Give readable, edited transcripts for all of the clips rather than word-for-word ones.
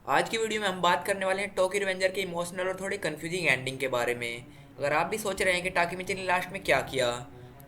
आज की वीडियो में हम बात करने वाले हैं टोक्यो रिवेंजर के इमोशनल और थोड़ी कंफ्यूजिंग एंडिंग के बारे में। अगर आप भी सोच रहे हैं कि टाकीमिची ने लास्ट में क्या किया,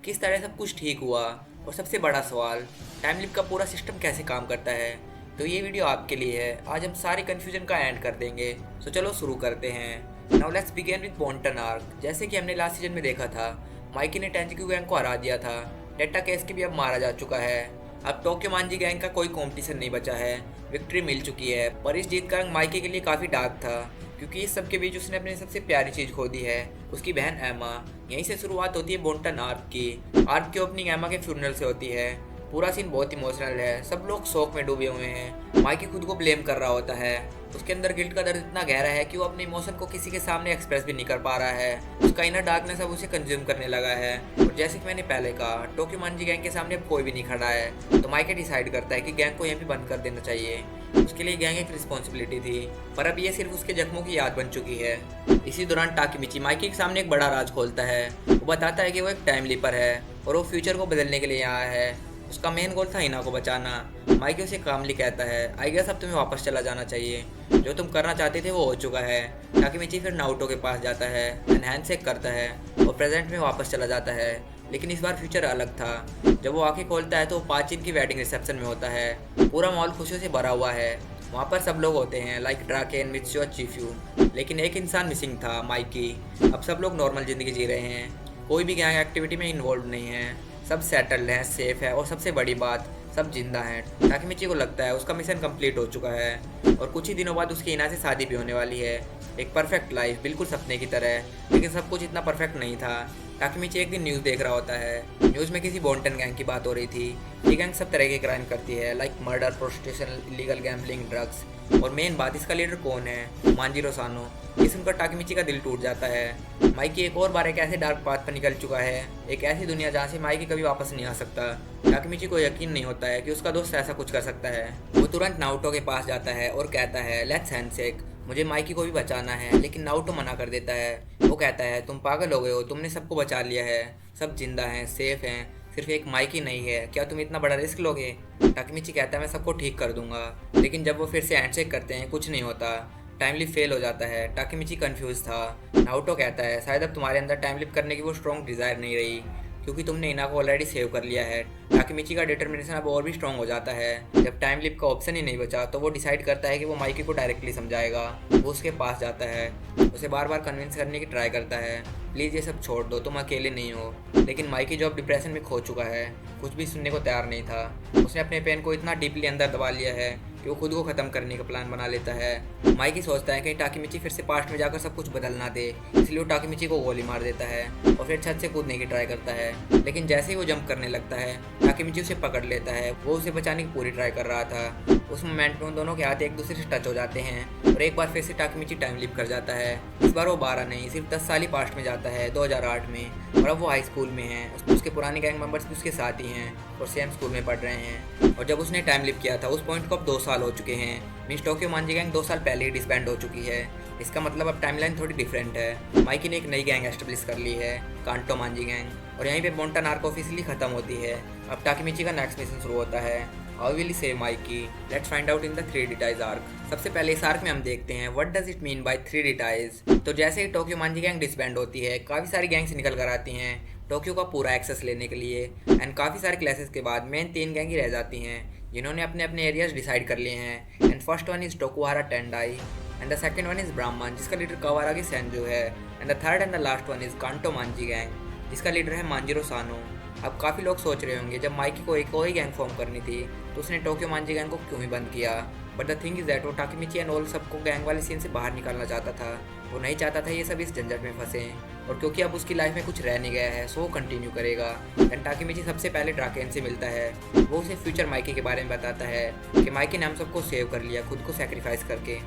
किस तरह सब कुछ ठीक हुआ, और सबसे बड़ा सवाल, टाइम लिप का पूरा सिस्टम कैसे काम करता है, तो ये वीडियो आपके लिए है। आज हम सारी कंफ्यूजन का एंड कर देंगे। तो चलो शुरू करते हैं। Now let's begin with Bonten arc. जैसे कि हमने लास्ट सीजन में देखा था, माइकी ने टेंजिक्यू गैंग को हरा दिया था। डेटा केस के भी अब मारा जा चुका है। अब टोक्यो मांजी गैंग का कोई कंपटीशन नहीं बचा है। विक्ट्री मिल चुकी है, पर इस जीत का रंग माइकी के लिए काफ़ी डार्क था, क्योंकि इस सब के बीच उसने अपनी सबसे प्यारी चीज़ खो दी है, उसकी बहन एमा। यहीं से शुरुआत होती है बोंटन आर्क की। आर्क की ओपनिंग एमा के फ्यूनरल से होती है। पूरा सीन बहुत इमोशनल है, सब लोग शोक में डूबे हुए हैं। माइकी खुद को ब्लेम कर रहा होता है। उसके अंदर गिल्ट का दर्द इतना गहरा है कि वो अपने इमोशन को किसी के सामने एक्सप्रेस भी नहीं कर पा रहा है। उसका इनर डार्कनेस अब उसे कंज्यूम करने लगा है। और जैसे कि मैंने पहले कहा, टोक्यो मांजी गैंग के सामने अब कोई भी नहीं खड़ा है, तो माइकी डिसाइड करता है कि गैंग को यहीं पे बंद कर देना चाहिए। उसके लिए गैंग एक रिस्पॉन्सिबिलिटी थी, पर अब ये सिर्फ उसके जख्मों की याद बन चुकी है। इसी दौरान टाकीमिची माइकी के सामने एक बड़ा राज खोलता है। वो बताता है कि वो एक टाइम लीपर है और वो फ्यूचर को बदलने के लिए यहाँ है। उसका मेन गोल था हिना को बचाना। माइकी उसे कामली कहता है, आई गेस अब तुम्हें वापस चला जाना चाहिए। जो तुम करना चाहते थे वो हो चुका है। टाकीमिची फिर नाउटो के पास जाता है, हैंडशेक करता है और प्रेजेंट में वापस चला जाता है। लेकिन इस बार फ्यूचर अलग था। जब वो आंखें खोलता है तो पाचिन की वेडिंग रिसेप्शन में होता है। पूरा मॉल खुशियों से भरा हुआ है। वहाँ पर सब लोग होते हैं, लाइक ड्राकेन, मित्सु और चीफ्यू। लेकिन एक इंसान मिसिंग था, माइकी। अब सब लोग नॉर्मल ज़िंदगी जी रहे हैं, कोई भी गैंग एक्टिविटी में इन्वॉल्व नहीं है। सब सेटल्ड हैं, सेफ है, और सबसे बड़ी बात, सब जिंदा हैं। टाकीमिची को लगता है उसका मिशन कंप्लीट हो चुका है और कुछ ही दिनों बाद उसकी हिना से शादी भी होने वाली है। एक परफेक्ट लाइफ, बिल्कुल सपने की तरह। लेकिन सब कुछ इतना परफेक्ट नहीं था। टाकीमिची एक दिन न्यूज़ देख रहा होता है। न्यूज़ में किसी बोंटन गैंग की बात हो रही थी। ये गैंग सब तरह के क्राइम करती है, like murder, prostitution, illegal gambling, drugs. और मेन बात, इसका लीडर कौन है? मांजिरो सानो। ये सुनकर टाकीमिची का दिल टूट जाता है। माइकी एक और बार एक ऐसे डार्क पाथ पर निकल चुका है, एक ऐसी दुनिया जहाँ से माइकी कभी वापस नहीं आ सकता। टाकीमिची को यकीन नहीं होता है कि उसका दोस्त ऐसा कुछ कर सकता है। वो तुरंत नाउटो के पास जाता है और कहता है, लेट्स हैंडशेक, मुझे माइकी को भी बचाना है। लेकिन नाउटो मना कर देता है। वो कहता है, तुम पागल हो गए हो, तुमने सबको बचा लिया है, सब जिंदा हैं, सेफ हैं, सिर्फ एक माइकी नहीं है, क्या तुम इतना बड़ा रिस्क लोगे? टाकीमिची कहता है, मैं सबको ठीक कर दूंगा। लेकिन जब वो फिर से हैंडशेक करते हैं, कुछ नहीं होता। टाइम लिप फेल हो जाता है। टाकीमिची कंफ्यूज था। नाउटो कहता है, शायद अब तुम्हारे अंदर टाइम लिप करने की वो स्ट्रॉन्ग डिज़ायर नहीं रही, क्योंकि तुमने इना को ऑलरेडी सेव कर लिया है। टाकीमिची का डिटर्मिनेशन अब और भी स्ट्रॉन्ग हो जाता है। जब टाइम लिप का ऑप्शन ही नहीं बचा, तो वो डिसाइड करता है कि वो माइकी को डायरेक्टली समझाएगा। वो उसके पास जाता है, उसे बार बार कन्विंस करने की ट्राई करता है, प्लीज़ ये सब छोड़ दो, तुम अकेले नहीं हो। लेकिन माइकी जो अब डिप्रेशन में खो चुका है, कुछ भी सुनने को तैयार नहीं था। उसने अपने पेन को इतना डीपली अंदर दबा लिया है कि वो खुद को ख़त्म करने का प्लान बना लेता है। माइकी सोचता है कि टाकीमिची फिर से पास्ट में जाकर सब कुछ बदल ना दे, इसलिए वो टाकीमिची को गोली मार देता है और फिर छत से कूदने की ट्राई करता है। लेकिन जैसे ही वो जंप करने लगता है, टाकीमिची उसे पकड़ लेता है। वो उसे बचाने की पूरी ट्राई कर रहा था। उस मोमेंट में उन दोनों के हाथ एक दूसरे से टच हो जाते हैं और एक बार फिर से टाकीमिची टाइम लिप कर जाता है। इस बार वो 12 नहीं, सिर्फ 10 साल ही पास्ट में जाता है, 2008 में। और अब वो हाई स्कूल में है। उसके पुराने गैंग मेंबर्स भी उसके साथ ही हैं और सेम स्कूल में पढ़ रहे हैं। और जब उसने टाइम लिप किया था, उस पॉइंट को अब 2 साल हो चुके हैं। मीन्स टोक्यो मांजी गैंग 2 साल पहले ही डिसबैंड हो चुकी है। इसका मतलब अब टाइमलाइन थोड़ी डिफरेंट है। माइकी ने एक नई गैंग एस्टेब्लिश कर ली है, कांटो मांजी गैंग। और यहीं पे बोंटन आर्क ऑफिशियली खत्म होती है। अब टाकीमिची का नेक्स्ट मिशन शुरू होता है, how will he save Mikey? Let's find out in the 3D ties arc. सबसे पहले इस आर्क में हम देखते हैं what does it mean by 3D ties. तो जैसे ही टोक्यो मांजी गैंग डिसबैंड होती है, काफ़ी सारी गैंग्स निकल कर आती हैं टोक्यो का पूरा एक्सेस लेने के लिए। एंड काफ़ी सारे क्लासेस के बाद मेन 3 गैंग ही रह जाती हैं, जिन्होंने अपने अपने एरियाज डिसाइड कर लिए हैं। And first one is Tokuhara Tendai, and the second one is Brahman, जिसका लीडर कावारागी सेंजू है। And the third and the last one is Kanto Manji gang, जिसका लीडर है मांजिरो सानो। अब काफ़ी लोग सोच रहे होंगे, जब माइकी को एक और ही गैंग फॉर्म करनी थी, तो उसने टोक्यो मांजी गैंग को क्यों ही बंद किया? But the thing is that वो टाकीमिची एंड ऑल सबको गैंग वाले सीन से बाहर निकालना चाहता था। वो नहीं चाहता था ये सब इस झंझट में फंसें। और क्योंकि अब उसकी लाइफ में कुछ रह नहीं गया है, सो वो कंटिन्यू करेगा। एंड टाकीमिची सबसे पहले ड्राकेन से मिलता है। वो उसे फ्यूचर माइकी के बारे में बताता है कि माइकी ने हम सबको सेव कर लिया, खुद को सेक्रीफाइस करके,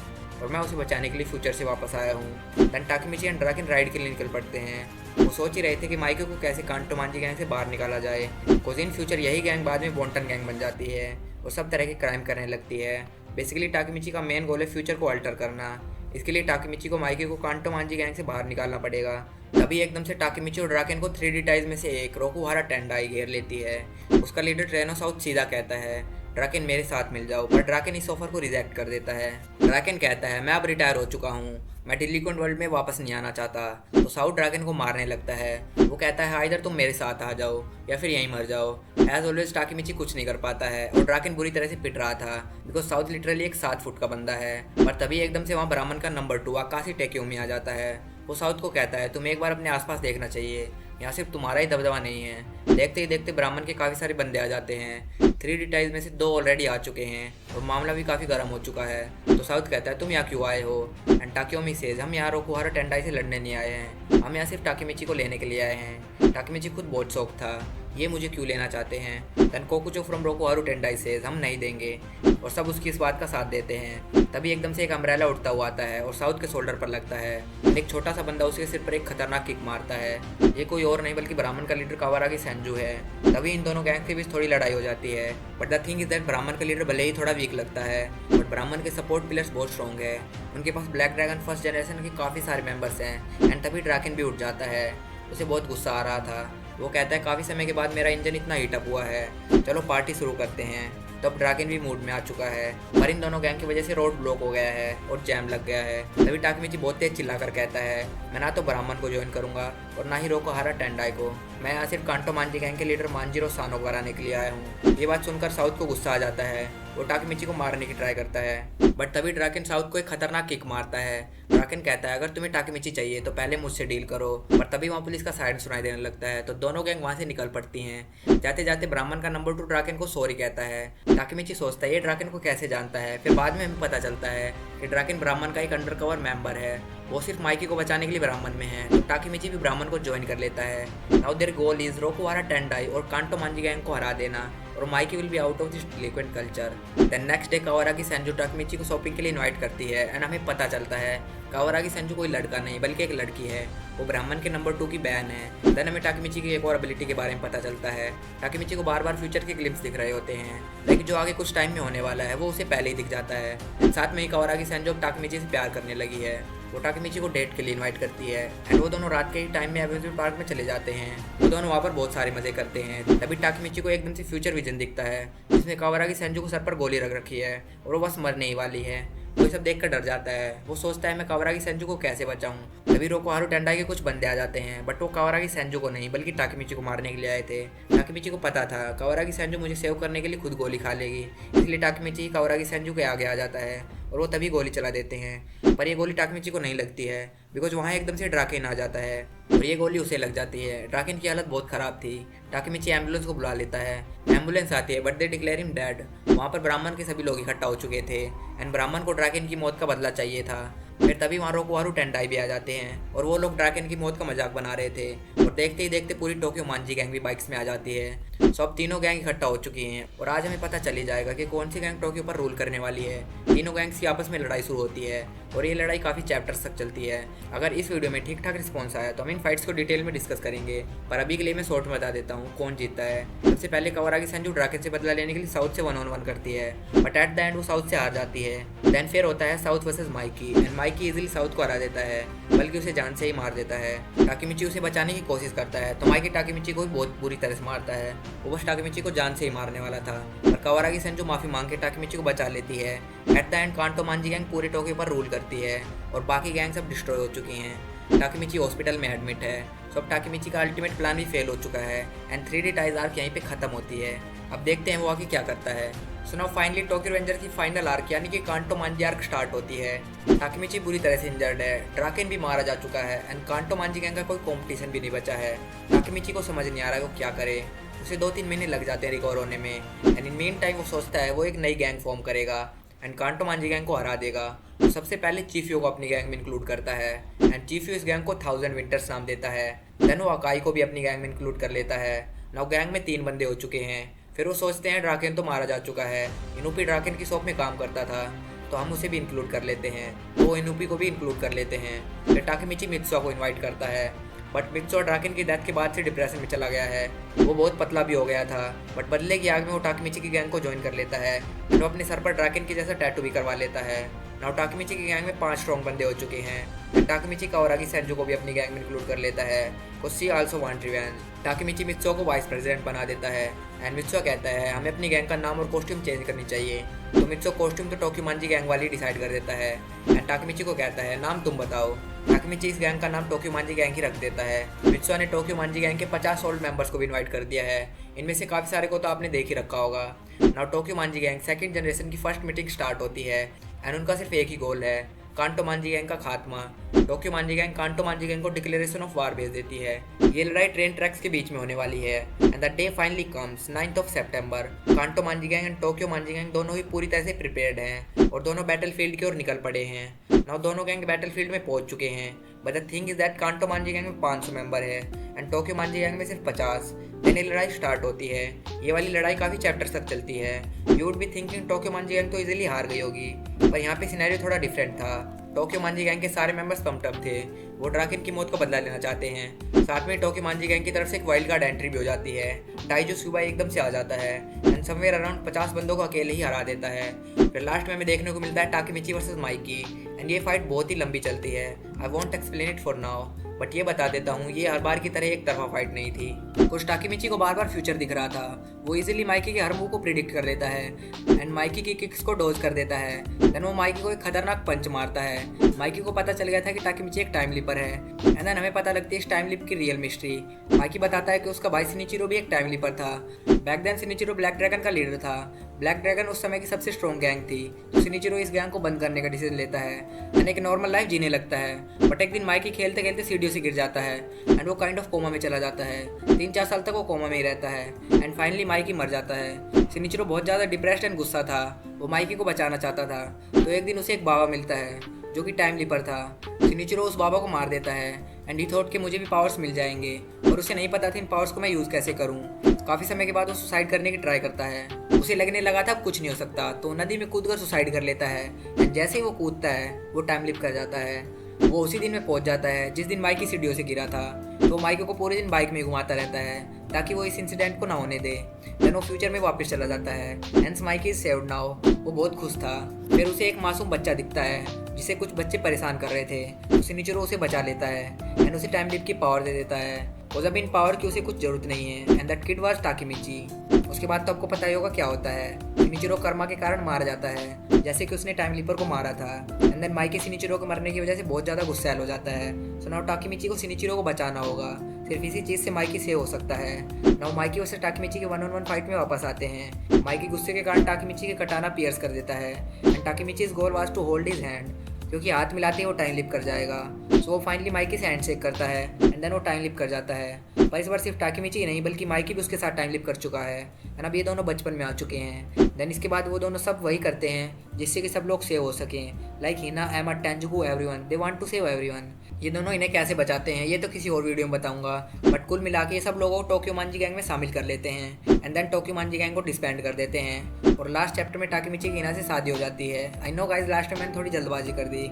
और मैं उसे बचाने के लिए फ्यूचर से वापस आया हूँ। देन टाकीमिची एंड ड्राकेन राइड के लिए निकल पड़ते हैं। वो सोच ही रहे थे कि माइकी को कैसे कांटो मांजी गैंग से बाहर निकाला जाए, बिकॉज इन फ्यूचर यही गैंग बाद में बोंटन गैंग बन जाती है और सब तरह के क्राइम करने लगती है। बेसिकली टाकीमिची का मेन गोल है फ्यूचर को अल्टर करना। इसके लिए टाकीमिची को माइकी को कांटो मांजी गैंग से बाहर निकालना पड़ेगा। तभी एकदम से टाकीमिची और ड्राकेन को 3D टाइज में से एक रोकुहारा टेंडाई घेर लेती है। उसका लीडर ट्रेनो साउथ सीधा कहता है, ड्राकेन मेरे साथ मिल जाओ, पर ड्राकेन इस ऑफर को रिजेक्ट कर देता है। ड्राकेन कहता है मैं अब रिटायर हो चुका हूँ, मैं डिलीक्वेंट वर्ल्ड में वापस नहीं आना चाहता। तो साउथ ड्रैगन को मारने लगता है। वो कहता है आइदर तुम मेरे साथ आ जाओ या फिर यहीं मर जाओ। एज ऑलवेज टाकीमिची कुछ नहीं कर पाता है और ड्रैगन बुरी तरह से पिट रहा था बिकॉज साउथ लिटरली एक 7 फुट का बंदा है। पर तभी एकदम से वहाँ ब्राह्मण का नंबर 2 आकाशी टेक्योमी आ जाता है। वो साउथ को कहता है तुम्हें एक बार अपने आसपास देखना चाहिए, यहाँ सिर्फ तुम्हारा ही दबदबा नहीं है। देखते ही देखते ब्राह्मण के काफ़ी सारे बंदे आ जाते हैं। 3 टाइल्स में से 2 ऑलरेडी आ चुके हैं और मामला भी काफ़ी गर्म हो चुका है। तो साउथ कहता है तुम यहाँ क्यों आए हो? एंड टाकियोमी सेज हम यहाँ रोकुहारा टेंडाई से लड़ने नहीं आए हैं, हम यहाँ सिर्फ टाकीमिची को लेने के लिए आए हैं। टाकीमिची खुद बहुत शौक था, ये मुझे क्यों लेना चाहते हैं? देन कोकुचो फ्रॉम रोकुहारू टेंडाई सेज हम नहीं देंगे, और सब उसकी इस बात का साथ देते हैं। तभी एकदम से एक अम्ब्रेला उड़ता हुआ आता है और साउथ के शोल्डर पर लगता है। एक छोटा सा बंदा उसके सिर पर एक खतरनाक किक मारता है। ये कोई और नहीं बल्कि ब्राह्मण का लीडर कावारागी सेंजू है। तभी इन दोनों गैंग के बीच थोड़ी लड़ाई हो जाती है। But the thing is that ब्राह्मण का लीडर भले ही थोड़ा वीक लगता है बट ब्राह्मण के सपोर्ट पिलर्स बहुत स्ट्रॉन्ग है। उनके पास ब्लैक ड्रैगन फर्स्ट जनरेशन के काफ़ी सारे मेंबर्स हैं। एंड तभी ड्रैगन भी उठ जाता है। उसे बहुत गुस्सा आ रहा था। वो कहता है काफ़ी समय के बाद मेरा इंजन इतना हीटअप हुआ है, चलो पार्टी शुरू करते हैं। तब ड्रैगन भी मूड में आ चुका है, पर इन दोनों गैंग की वजह से रोड ब्लॉक हो गया है और जैम लग गया है। तभी टाकीमिची बहुत तेज चिल्लाकर कहता है मैं ना तो ब्राह्मण को ज्वाइन करूंगा और ना ही रोकुहारा टेंडाई को, मैं यहाँ सिर्फ कांटो मांजी गैंग के लीडर मांजीरो सानो को हराने के लिए आया हूँ। ये बात सुनकर साउथ को गुस्सा आ जाता है। वो टाकीमिची को मारने की ट्राई करता है बट तभी ड्रैगन साउथ को एक खतरनाक किक मारता है। ड्रैगन कहता है अगर तुम्हें टाकीमिची चाहिए तो पहले मुझसे डील करो। पर तभी वहाँ पुलिस का सायरन सुनाई देने लगता है तो दोनों गैंग वहाँ से निकल पड़ती हैं। जाते जाते ब्राह्मण का नंबर 2 ड्रैगन को सॉरी कहता है। टाकीमिची सोचता है ये ड्रैगन को कैसे जानता है। फिर बाद में हमें पता चलता है कि ड्रैगन ब्राह्मण का एक अंडरकवर मेंबर है। वो सिर्फ माइकी को बचाने के लिए ब्राह्मण में है। तो टाकीमिची भी ब्राह्मण को ज्वाइन कर लेता है। Now their goal is Rokuhara Tendai और कांटो मांजी गैंग को हरा देना और Mikey will be out of this delinquent culture. Then next day Kawaragi Senju Takemichi को शॉपिंग के लिए इनवाइट करती है एंड हमें पता चलता है कावारागी सेंजू कोई लड़का नहीं बल्कि एक लड़की है। वो ब्राह्मण के नंबर 2 की बहन है। देन हमें टाकीमिची की एक और एबिलिटी के बारे में पता चलता है। टाकीमिची को बार बार फ्यूचर के ग्लिम्स दिख रहे होते हैं लेकिन जो आगे कुछ टाइम में होने वाला है वो उसे पहले ही दिख जाता है। साथ में ही कावारागी सेंजू टाकीमिची से प्यार करने लगी है। वो टाकीमिची को डेट के लिए इनवाइट करती है एंड वो दोनों रात के ही टाइम में एम्यूजमेंट पार्क में चले जाते हैं। वो दोनों वहाँ पर बहुत सारे मजे करते हैं। तभी टाकीमिची को एकदम से फ्यूचर विजन दिखता है जिसमें कावारागी सेंजू को सर पर गोली रख रखी है और वो बस मरने ही वाली है। वो सब देखकर डर जाता है। वो सोचता है मैं कावारागी सेंजू को कैसे बचाऊं। तभी रोकुहारू टेंडाई के कुछ बंदे आ जाते हैं बट वो कावारागी सेंजू को नहीं बल्कि टाकीमिची को मारने के लिए आए थे। टाकीमिची को पता था कावारागी सेंजू मुझे सेव करने के लिए खुद गोली खा लेगी, इसलिए टाकीमिची कावारागी सेंजू के आगे आ जाता है और वो तभी गोली चला देते हैं। पर ये गोली टाकीमिची को नहीं लगती है बिकॉज वहाँ एकदम से ड्रैगन आ जाता है और ये गोली उसे लग जाती है। ड्रैगन की हालत बहुत ख़राब थी। टाकीमिची एम्बुलेंस को बुला लेता है। एम्बुलेंस आती है but they declare him dead. वहाँ पर ब्राह्मण के सभी लोग इकट्ठा हो चुके थे एंड ब्राह्मण को ड्रैगन की मौत का बदला चाहिए था। फिर तभी वहाँ रोकुहारू टेंडाई भी आ जाते हैं और वो लोग ड्रैगन की मौत का मजाक बना रहे थे और देखते ही देखते पूरी टोक्यो मांजी गैंग भी बाइक्स में आ जाती है। सब तीनों गैंग इकट्ठा हो चुकी हैं और आज हमें पता चली जाएगा कि कौन सी गैंग टोक्यो पर रूल करने वाली है। तीनों गैंग्स की आपस में लड़ाई शुरू होती है और ये लड़ाई काफ़ी चैप्टर्स तक चलती है। अगर इस वीडियो में ठीक ठाक रिस्पॉन्स आया तो हम इन फाइट्स को डिटेल में डिस्कस करेंगे, पर अभी के लिए मैं शॉर्ट में बता देता हूँ कौन जीतता है। सबसे पहले कावारागी सेंजू ड्रैगन से बदला लेने के लिए साउथ से 1-on-1 करती है बट एट द एंड वो साउथ से हार जाती है। देन फिर होता है south versus Mikey and Mikey easily south को हरा देता है बल्कि उसे जान से ही मार देता है। टाकीमिची उसे बचाने की कोशिश करता है तो माइकी टाकीमिची को भी बहुत बुरी तरह से मारता है। वो बस टाकीमिची को जान से ही मारने वाला था पर कावारागी सेंजू माफी मांग के टाकीमिची को बचा लेती है। एट द एंड कांटो मांजी गैंग पूरे टोक्यो पर रूल करती है और बाकी गैंग सब डिस्ट्रॉय हो चुकी हैं। टाकीमिची हॉस्पिटल में एडमिट है। सब टाकीमिची का अल्टीमेट प्लान भी फेल हो चुका है एंड 3D टाइज आर्क यहीं पे खत्म होती है। अब देखते हैं वो आगे क्या करता है। So now finally Tokyo ranger की फाइनल आर्क यानी कि कांटो मांजी आर्क स्टार्ट होती है। टाकीमिची बुरी तरह से इंजर्ड है, ड्रैगन भी मारा जा चुका है एंड कांटो मांजी गैंग का कोई कॉम्पिटिशन भी नहीं बचा है। टाकीमिची को समझ नहीं आ रहा है वो क्या करे। उसे 2-3 महीने लग जाते हैं रिकवर होने में एंड इन मेन टाइम वो सोचता है वो एक नई गैंग फॉर्म करेगा एंड कांटो मांजी गैंग को हरा देगा। तो सबसे पहले चीफियो को अपनी गैंग में इंक्लूड करता है एंड चीफियो इस गैंग को 1000 विंटर्स नाम देता है। देन वो अकाई को भी अपनी गैंग में इंक्लूड कर लेता है। नाउ गैंग में 3 बंदे हो चुके हैं। फिर वो सोचते हैं ड्रैगन तो मारा जा चुका है, इनुपी ड्रैगन की शॉप में काम करता था तो हम उसे भी इंक्लूड कर लेते हैं। तो वो इनुपी को भी इंक्लूड कर लेते हैं। फिर टाकीमिची मित्सुआ को इन्वाइट करता है बट मित्सुआ ड्रैगन की डेथ के बाद से डिप्रेशन में चला गया है। वो बहुत पतला भी हो गया था बट बदले की आग में वो टाकीमिची की गैंग को ज्वाइन कर लेता है। वो अपने सर पर ड्रैगन की जैसा टैटू भी करवा लेता है। नाउ टाकीमिची की गैंग में 5 स्ट्रॉन्ग बंदे हो चुके हैं। टाकीमिची कावारागी सेंजो को भी अपनी गैंग में इंक्लूड कर लेता है। कोसी also want revenge. Takemichi Mitsuo को वाइस प्रेसिडेंट बना देता है एंड मित्सुओ कहता है हमें अपनी गैंग का नाम और कॉस्ट्यूम चेंज करनी चाहिए। तो मित्सुओ कॉस्ट्यूम तो टोक्योमांजी गैंग वाली डिसाइड कर देता है एंड टाकीमिची को कहता है नाम तुम बताओ। टाकीमिची इस गैंग का नाम टोक्योमांजी गैंग ही रख देता है। मित्सुओ ने टोक्योमांजी गैंग के 50 ओल्ड मेंबर्स को भी इनवाइट कर दिया है। इनमें से काफ़ी सारे को तो आपने देख ही रखा होगा। नाउ टोक्योमांजी गैंग सेकंड जनरेशन की फर्स्ट मीटिंग स्टार्ट होती है एंड उनका सिर्फ एक ही गोल है, कांटो मांजी गैंग का खात्मा। टोक्योमांजी गैंग कांटो मांजी गैंग को डिक्लेरेशन ऑफ वार भेज देती है। ये लड़ाई ट्रेन ट्रैक्स के बीच में होने वाली है and the day finally comes 9th of सितंबर। Kanto Manji gang and टोक्योमांजी gang दोनों ही पूरी तरह से प्रिपेयर्ड हैं और दोनों बैटलफील्ड की ओर निकल पड़े हैं। नाउ दोनों गैंग बैटलफील्ड में पहुंच चुके हैं, but the thing is that कांटो मांजी गैंग में 500 मेंबर है एंड टोक्योमांजी गैंग में सिर्फ 50। देन ये लड़ाई स्टार्ट होती है। ये वाली लड़ाई काफ़ी चैप्टर्स तक चलती है। You would be thinking Tokyo Manji gang तो इजीली हार गई होगी, पर यहाँ पे सिनेरियो थोड़ा डिफरेंट था। टोक्योमांजी गैंग के सारे मेंबर्स पम्प्ड अप थे, वो ड्राकन की मौत को बदला लेना चाहते हैं। साथ में टोक्योमांजी गैंग की तरफ से एक वाइल्ड कार्ड एंट्री भी हो जाती है। टाइजो सुबह एकदम से आ जाता है एंड समवेयर अराउंड 50 बंदों को अकेले ही हरा देता है। फिर लास्ट में हमें देखने को मिलता है टाकीमिची वर्सेस माइकी एंड ये फाइट बहुत ही लंबी चलती है। I want explain it for now, but ये बता देता हूँ ये हर बार की तरह एक तरफा फाइट नहीं थी। कुछ टाकीमिची को बार बार फ्यूचर दिख रहा था। वो इजीली माइकी के हर मूव को प्रिडिक्ट कर लेता है एंड माइकी की किक्स को डोज कर देता है। देन वो माइकी को एक खतरनाक पंच मारता है। माइकी को पता चल गया था कि टाकीमिची एक टाइम लीपर है एंड देन हमें पता लगती है इस टाइम लीप की रियल मिस्ट्री। माइकी बताता है कि उसका भाई सिनिचिरो भी एक टाइम लीपर था। बैक देन सिनिचिरो ब्लैक ड्रैगन का लीडर था। ब्लैक ड्रैगन उस समय की सबसे स्ट्रॉन्ग गैंग थी, तो सिनिचिरो इस गैंग को बंद करने का डिसीजन लेता है एंड एक नॉर्मल लाइफ जीने लगता है। बट एक दिन माइकी खेलते खेलते सीढ़ियों से गिर जाता है एंड वो काइंड ऑफ कोमा में चला जाता है। 3-4 साल तक वो कोमा में ही रहता है एंड फाइनली माइकी मर जाता है। सिनिचिरो बहुत ज़्यादा डिप्रेस्ड एंड गुस्सा था, वो माइकी को बचाना चाहता था। तो एक दिन उसे एक बाबा मिलता है जो कि टाइम लीपर था। सिनिचिरो उस बाबा को मार देता है एंड ही थॉट कि मुझे भी पावर्स मिल जाएंगे, और उसे नहीं पता था इन पावर्स को मैं यूज़ कैसे करूँ। काफ़ी समय के बाद वो सुसाइड करने की ट्राई करता है। उसे लगने लगा था कुछ नहीं हो सकता, तो नदी में कूदकर सुसाइड कर लेता है एंड जैसे ही वो कूदता है वो टाइम लिप कर जाता है। वो उसी दिन में पहुंच जाता है जिस दिन माइकी सीढ़ियों से गिरा था। तो माइकी को पूरे दिन बाइक में घुमाता रहता है ताकि वो इस इंसिडेंट को ना होने दे। देन वो फ्यूचर में वापस चला जाता है। Hence Mikey is saved now. वो बहुत खुश था। फिर उसे एक मासूम बच्चा दिखता है जिसे कुछ बच्चे परेशान कर रहे थे। तो सिनिचिरो उसे बचा लेता है एंड उसे टाइम लिप की पावर दे देता है, और जब इन पावर की उसे कुछ जरूरत नहीं है। And that kid was Takemichi. उसके बाद तो आपको पता ही होगा क्या होता है। सिनिचिरो कर्मा के कारण मारा जाता है, जैसे कि उसने टाइम लीपर को मारा था। एंड देन माइकी सिनिचिरो को मरने की वजह से बहुत ज़्यादा गुस्सैल हो जाता है। सो नाउ टाकीमिची को सिनिचिरो को बचाना होगा। सिर्फ इसी चीज़ से माइकी सेव हो सकता है। नाउ माइकी वर्सेस टाकीमिची के 1-on-1 फाइट में वापस आते हैं। माइकी गुस्से के कारण टाकीमिची के कटाना पियर्स कर देता है and Takemichi's goal was to hold his hand, क्योंकि हाथ मिलाते ही वो टाइम लिप कर जाएगा। सो वो फाइनली माइकी से हैंड शेक करता है एंड देन वो टाइम लिप कर जाता है। पर इस बार सिर्फ टाकीमिची ही नहीं बल्कि माइकी भी उसके साथ टाइम लिप कर चुका है एंड अब ये दोनों बचपन में आ चुके हैं। देन इसके बाद वो दोनों सब वही करते हैं जिससे कि सब लोग सेव हो सकें। Like Hina, Emma, Tenjiku, everyone they want to save everyone. ये दोनों इन्हें कैसे बचाते हैं ये तो किसी और वीडियो में बताऊंगा, बट कुल मिला के ये सब लोगों को टोक्योमांजी गैंग में शामिल कर लेते हैं एंड देन टोक्योमांजी गैंग को डिस्बैंड कर देते हैं। और लास्ट चैप्टर में टाकीमिची की हिना से शादी हो जाती है। आई नो गाइस लास्ट में मैंने थोड़ी जल्दबाजी कर दी,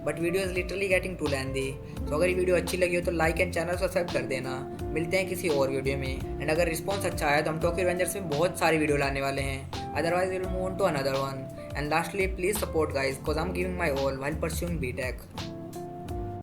but video is literally getting too lengthy. तो अगर ये वीडियो अच्छी लगी हो तो लाइक एंड चैनल सब्सक्राइब कर देना। मिलते हैं किसी और वीडियो में एंड अगर रिस्पॉन्स अच्छा आया तो हम टोक्यो रिवेंजर्स में बहुत सारी वीडियो लाने वाले हैं। Otherwise will move on to another one. And lastly please support guys because I am giving my all while pursuing BTech.